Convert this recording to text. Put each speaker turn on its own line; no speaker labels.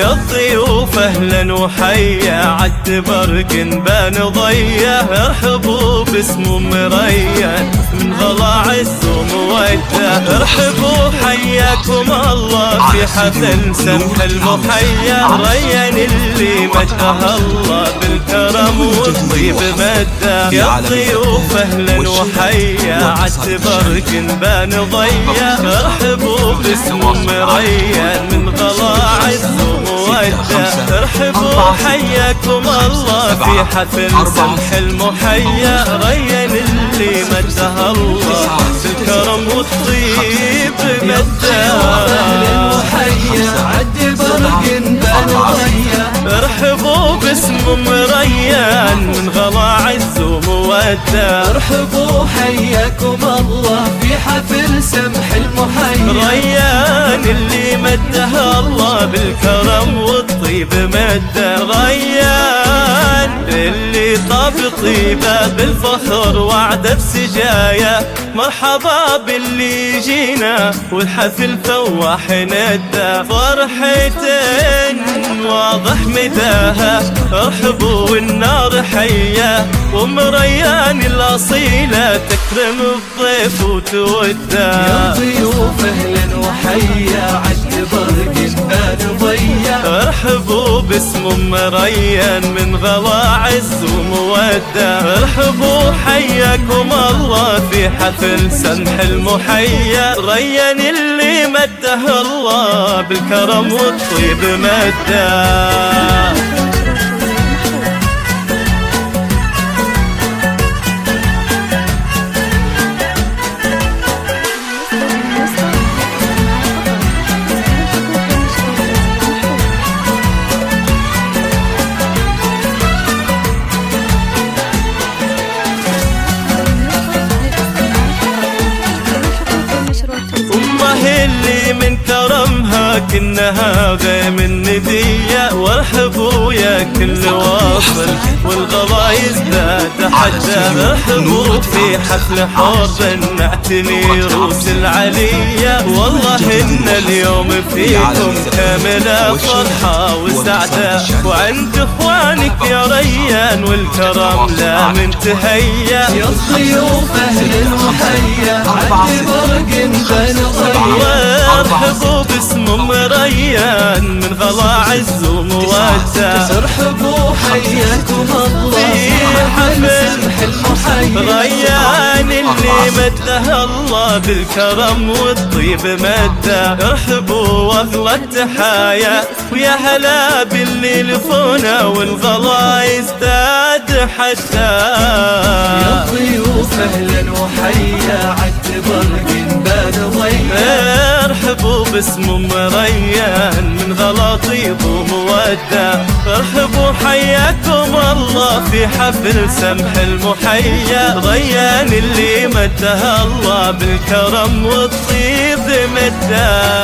يا الضيوف اهلا وحيا عالتبرق بان ضيا ارحبوا باسم مريان من غلا عز وموده ارحبوا حياكم الله في حفل سمح المحيا ريان اللي مجدها الله بالكرم والطيب مده يا الضيوف اهلا وحيا عالتبرق بان ضيا ارحبوا باسم مريان من غلا عز وموده ارحبوا حياكم الله في حفل سمح المحيا ريان اللي مجدها الله بالكرم والطيب مده ارحبوا باسم مريان من غلا عز وموده
ارحبوا حياكم الله في حفل سمح المحيا
ريان اللي مدها الله بالكرم والطيب مده ريان اللي طاب طيبه بالفخر وعده بسجايا مرحبا باللي جينا والحفل فواح ندى فرحتين واضح مداها ارحبوا والنار حية ومريان الأصيلة تكرم الضيف وتوده
يا ضيوف اهلا وحيا عالتبرق بان ضيا
ارحبوا باسم مريان من غلا عز وموده ارحبوا حياكم الله في حفل سمح المحيا ريان اللي مده الله بالكرم والطيب مده اللي من كرمها كنها غيم الندية وارحبوا يا كل واصل والغلا يزداد حتى ارحبوا في حفل حب نعتني روس العلية والله ان اليوم فيكم كاملة فرحة وسعدة وعند اخوانك يا ريان والكرم لا منتهية
يا الضيوف اهلا وحيا عالتبرق بان ضيا
ارحبوا باسم مريان من غلا عز وموده
ارحبوا حياكم الله
في حفل
سمح المحيا
ريان اللي مده الله بالكرم والطيب مده ارحبوا واغلى التحايا ويا هلا باللي لفونا والغلا يزداد حتى
يا الضيوف اهلا وحيا عالتبرق بان ضيا
ارحبوا باسم مريان من غلا طيب وموده ارحبوا حياكم الله في حفل سمح المحيا ريان اللي مدها الله بالكرم والطيب مده